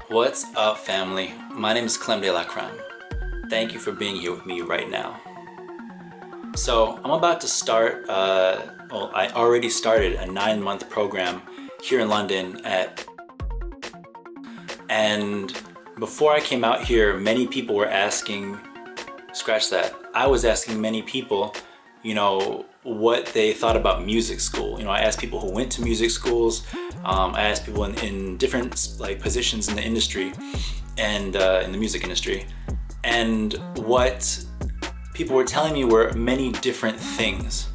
What's up, family? My name is Clem de la Creme. Thank you for being here with me right now. So I'm about to start, I already started a 9-month program here in London and before I came out here, many people were asking, scratch that, I was asking many people, what they thought about music school. I asked people who went to music schools. I asked people in different positions in the industry and in the music industry. And what people were telling me were many different things.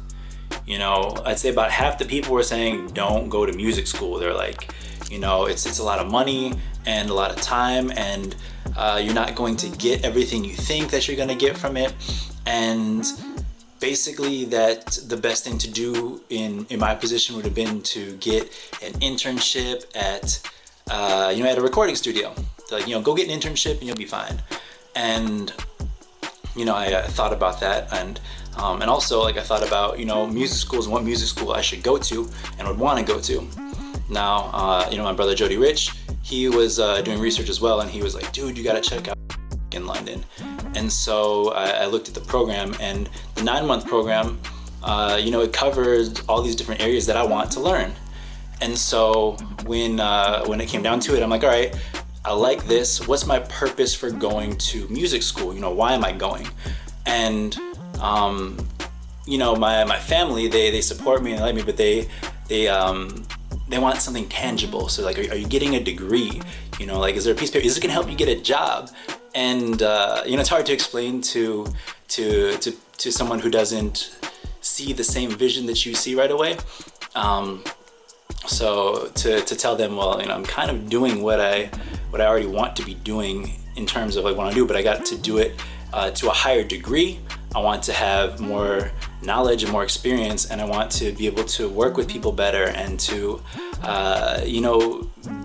I'd say about half the people were saying, don't go to music school. They're like, it's a lot of money and a lot of time, and you're not going to get everything you think that you're going to get from it. And basically that the best thing to do in my position would have been to get an internship at a recording studio. Like, go get an internship and you'll be fine. And I thought about that, and also I thought about music schools and what music school I should go to and would want to go to. Now my brother Jody Rich, he was doing research as well, and he was like, dude, you gotta check out in London. And so I looked at the program, and the 9-month program, it covers all these different areas that I want to learn. And so when it came down to it, I'm like, all right, I like this. What's my purpose for going to music school? Why am I going? And my family, they support me and like me, but they want something tangible. So like, are you getting a degree? Is there a piece of paper? Is it gonna help you get a job? And it's hard to explain to someone who doesn't see the same vision that you see right away. So to tell them, well, I'm kind of doing what I already want to be doing in terms of what I do, but I got to do it to a higher degree. I want to have more knowledge and more experience, and I want to be able to work with people better and to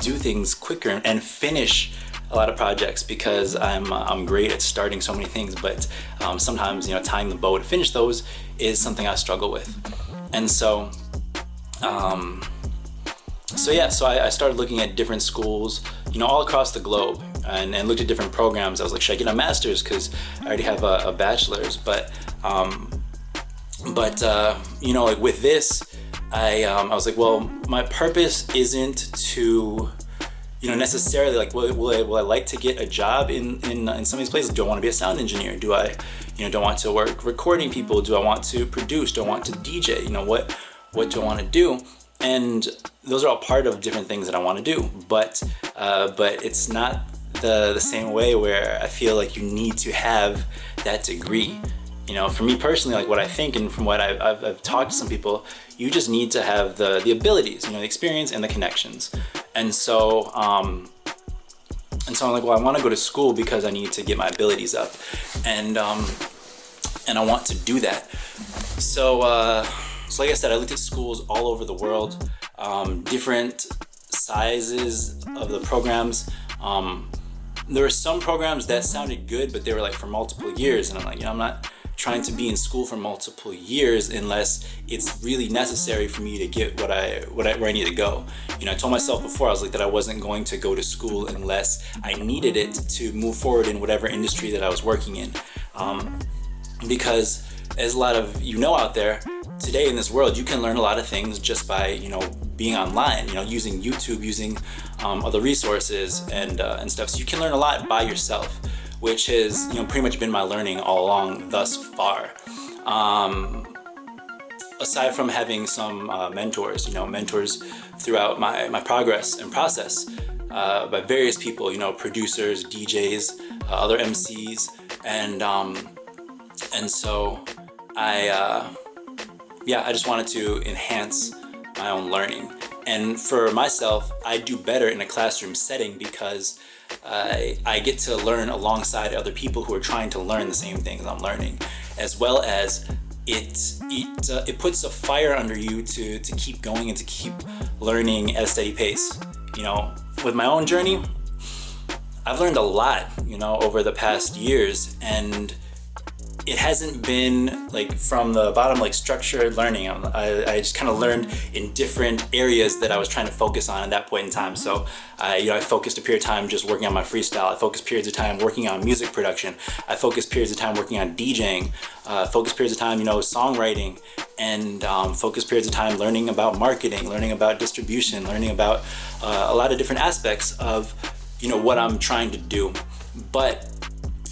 do things quicker and finish a lot of projects, because I'm great at starting so many things, but sometimes tying the bow to finish those is something I struggle with. And so I started looking at different schools all across the globe, and looked at different programs. I was like, should I get a master's, because I already have a bachelor's, but with this I was like, well, my purpose isn't to necessarily like, will I like to get a job in some of these places? Do I want to be a sound engineer? Do I do I want to work recording people? Do I want to produce? Do I want to DJ? What do I want to do? And those are all part of different things that I want to do, but it's not the same way where I feel like you need to have that degree. For me personally, like what I think, and from what I've talked to some people, you just need to have the abilities, the experience and the connections. And so I'm like, well, I want to go to school because I need to get my abilities up, and I want to do that. So like I said, I looked at schools all over the world, different sizes of the programs. There were some programs that sounded good, but they were like for multiple years, and I'm like, I'm not trying to be in school for multiple years unless it's really necessary for me to get where I need to go. I told myself before, I was like, that I wasn't going to go to school unless I needed it to move forward in whatever industry that I was working in. Because as a lot of out there today in this world, you can learn a lot of things just by being online, using YouTube, using other resources and stuff. So you can learn a lot by yourself, which has pretty much been my learning all along thus far. Aside from having some mentors throughout my progress and process by various people, producers, DJs, other MCs, and so I just wanted to enhance my own learning. And for myself, I do better in a classroom setting because I get to learn alongside other people who are trying to learn the same things I'm learning, as well as it puts a fire under you to keep going and to keep learning at a steady pace. With my own journey, I've learned a lot, over the past years, and it hasn't been like from the bottom, like structured learning. I just kind of learned in different areas that I was trying to focus on at that point in time. So I focused a period of time just working on my freestyle. I focused periods of time working on music production. I focused periods of time working on DJing. Focused periods of time, songwriting, and focused periods of time learning about marketing, learning about distribution, learning about a lot of different aspects of what I'm trying to do. But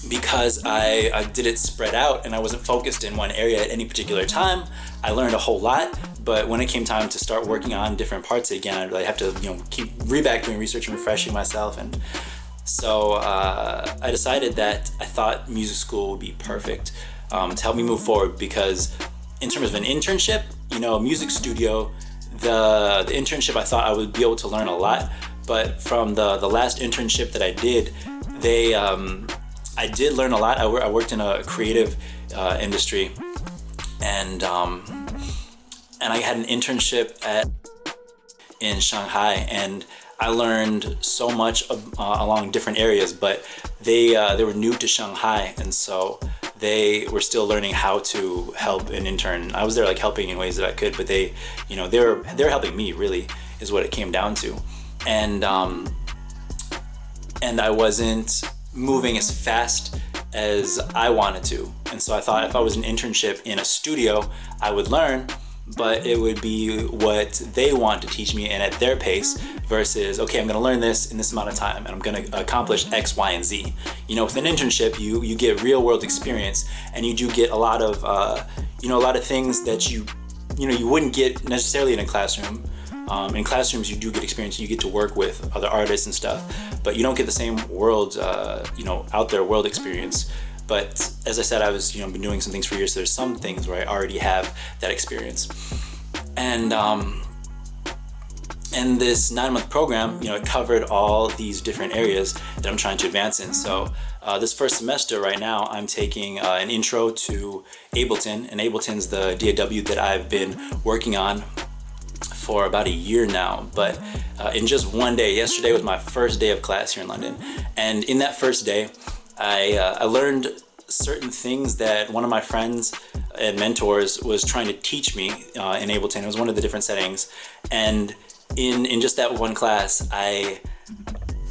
because I did it spread out and I wasn't focused in one area at any particular time, I learned a whole lot. But when it came time to start working on different parts again, I really have to keep back doing research and refreshing myself. And so I decided that I thought music school would be perfect to help me move forward, because in terms of an internship, music studio, the internship, I thought I would be able to learn a lot. But from the last internship that I did, I did learn a lot. I worked in a creative industry, and I had an internship in Shanghai, and I learned so much along different areas. But they were new to Shanghai, and so they were still learning how to help an intern. I was there like helping in ways that I could, but they were helping me, really, is what it came down to. And I wasn't moving as fast as I wanted to. And so I thought if I was an internship in a studio, I would learn, but it would be what they want to teach me and at their pace, versus, okay, I'm gonna learn this in this amount of time and I'm gonna accomplish X, Y, and Z. With an internship, you get real world experience, and you do get a lot of, a lot of things that you wouldn't get necessarily in a classroom. In classrooms, you do get experience, you get to work with other artists and stuff, but you don't get the same world, out there world experience. But as I said, I was, been doing some things for years, so there's some things where I already have that experience. And this 9-month program, it covered all these different areas that I'm trying to advance in. So this first semester right now, I'm taking an intro to Ableton, and Ableton's the DAW that I've been working on for about a year now. But in just one day, yesterday was my first day of class here in London, and in that first day I learned certain things that one of my friends and mentors was trying to teach me in Ableton. It was one of the different settings, and in just that one class, I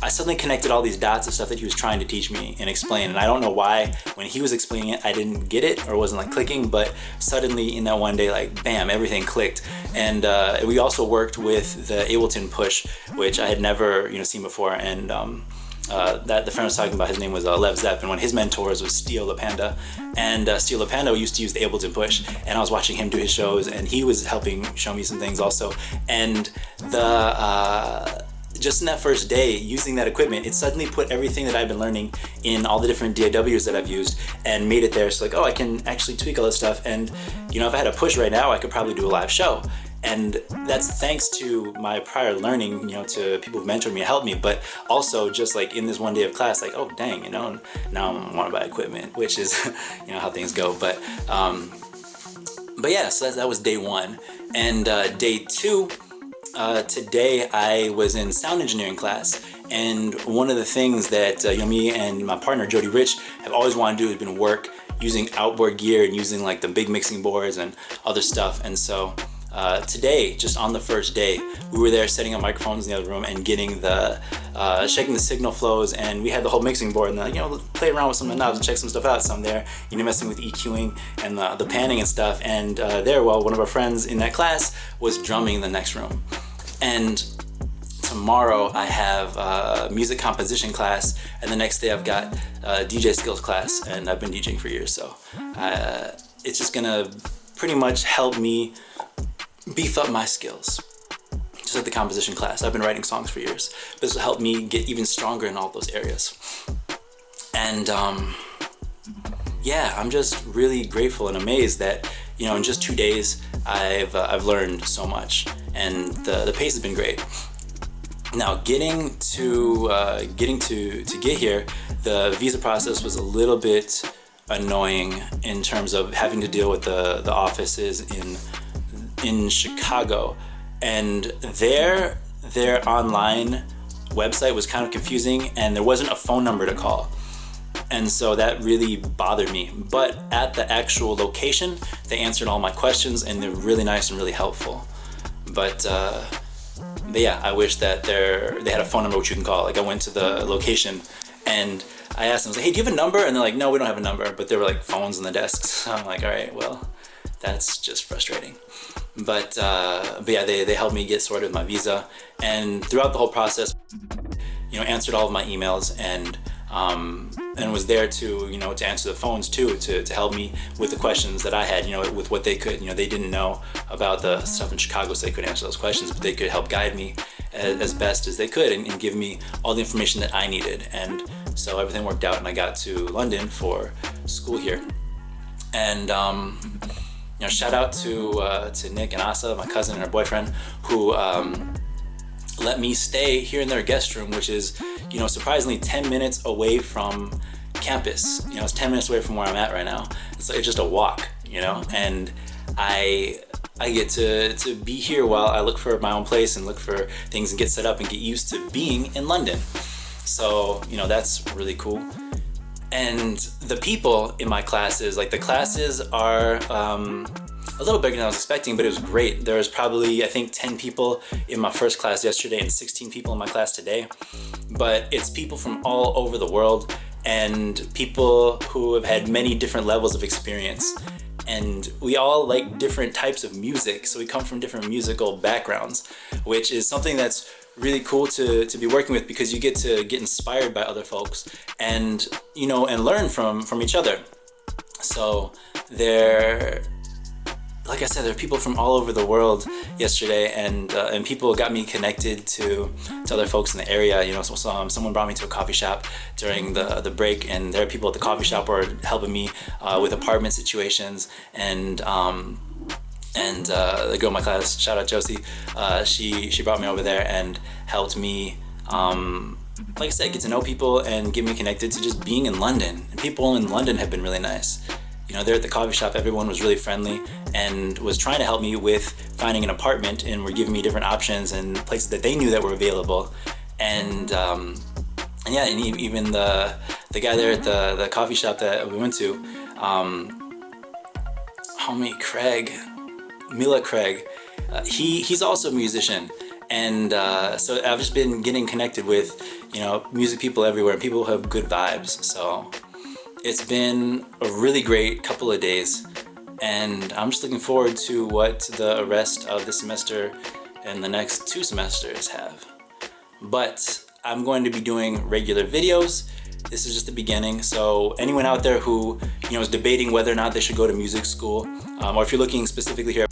suddenly connected all these dots of stuff that he was trying to teach me and explain. And I don't know why, when he was explaining it, I didn't get it or wasn't like clicking, but suddenly in that one day, like bam, everything clicked. And we also worked with the Ableton push, which I had never seen before. And that the friend was talking about, his name was Lev Zepp, and one of his mentors was Steel the Panda. And Steel the Panda used to use the Ableton push, and I was watching him do his shows, and he was helping show me some things also. And just in that first day, using that equipment, it suddenly put everything that I've been learning in all the different DAWs that I've used and made it there. So like, oh, I can actually tweak all this stuff. And, if I had a push right now, I could probably do a live show. And that's thanks to my prior learning, to people who've mentored me, helped me, but also just like in this one day of class, like, oh, dang, now I want to buy equipment, which is, how things go. But yeah, so that was day one. And day two, today I was in sound engineering class, and one of the things that me and my partner Jody Rich have always wanted to do has been work using outboard gear and using like the big mixing boards and other stuff. And so today, just on the first day, we were there setting up microphones in the other room and getting checking the signal flows, and we had the whole mixing board, and play around with some of the knobs and check some stuff out. So I'm there, messing with EQing and the panning and stuff. And one of our friends in that class was drumming in the next room. And tomorrow I have a music composition class, and the next day I've got a DJ skills class, and I've been DJing for years, so it's just gonna pretty much help me beef up my skills. Just like the composition class, I've been writing songs for years. This will help me get even stronger in all those areas. And I'm just really grateful and amazed that in just 2 days I've learned so much, and the pace has been great. Now getting to get here, the visa process was a little bit annoying in terms of having to deal with the offices in Chicago, and their online website was kind of confusing, and there wasn't a phone number to call. And so that really bothered me. But at the actual location, they answered all my questions and they're really nice and really helpful. But yeah, I wish that they had a phone number which you can call. Like I went to the location and I asked them, I was like, hey, do you have a number? And they're like, no, we don't have a number. But there were like phones on the desks. So I'm like, all right, well, that's just frustrating. But yeah, they helped me get sorted with my visa. And throughout the whole process, answered all of my emails and was there to, to answer the phones too, to help me with the questions that I had, with what they could. They didn't know about the stuff in Chicago, so they couldn't answer those questions, but they could help guide me as best as they could and give me all the information that I needed. And so everything worked out and I got to London for school here. And shout out to Nick and Asa, my cousin and her boyfriend, who let me stay here in their guest room, which is, surprisingly 10 minutes away from campus. It's 10 minutes away from where I'm at right now. So it's just a walk, and I get to be here while I look for my own place and look for things and get set up and get used to being in London. So, that's really cool. And the people in my classes, the classes are a little bigger than I was expecting, but it was great. There was probably, I think, 10 people in my first class yesterday and 16 people in my class today. But it's people from all over the world and people who have had many different levels of experience. And we all like different types of music, so we come from different musical backgrounds, which is something that's really cool to be working with, because you get to get inspired by other folks and and learn from each other. So like I said, there are people from all over the world yesterday, and people got me connected to other folks in the area. So someone brought me to a coffee shop during the break, and there are people at the coffee shop who are helping me with apartment situations. And the girl in my class, shout out Josie, she brought me over there and helped me, like I said, get to know people and get me connected to just being in London. And people in London have been really nice. There at the coffee shop, everyone was really friendly and was trying to help me with finding an apartment, and were giving me different options and places that they knew that were available. And yeah, and even the guy there at the coffee shop that we went to, homie Mila Craig, he's also a musician. And so I've just been getting connected with, music people everywhere, and people who have good vibes. So it's been a really great couple of days, and I'm just looking forward to what the rest of the semester and the next 2 semesters have. But I'm going to be doing regular videos. This is just the beginning, so anyone out there who is debating whether or not they should go to music school, or if you're looking specifically here,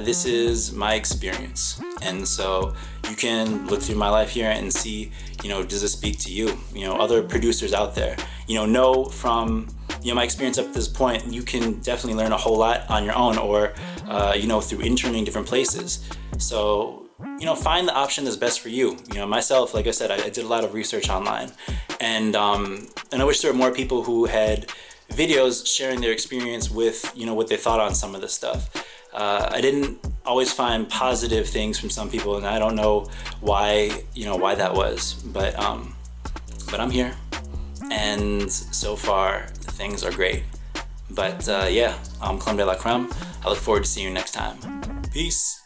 this is my experience. And so you can look through my life here and see, does it speak to you? Other producers out there, know from, my experience up to this point, you can definitely learn a whole lot on your own, or, through interning different places. So, find the option that's best for you. Myself, like I said, I did a lot of research online, and I wish there were more people who had videos sharing their experience with, what they thought on some of this stuff. I didn't always find positive things from some people, and I don't know why that was, but I'm here, and so far things are great. But yeah, I'm Clem de la Creme. I look forward to seeing you next time. Peace.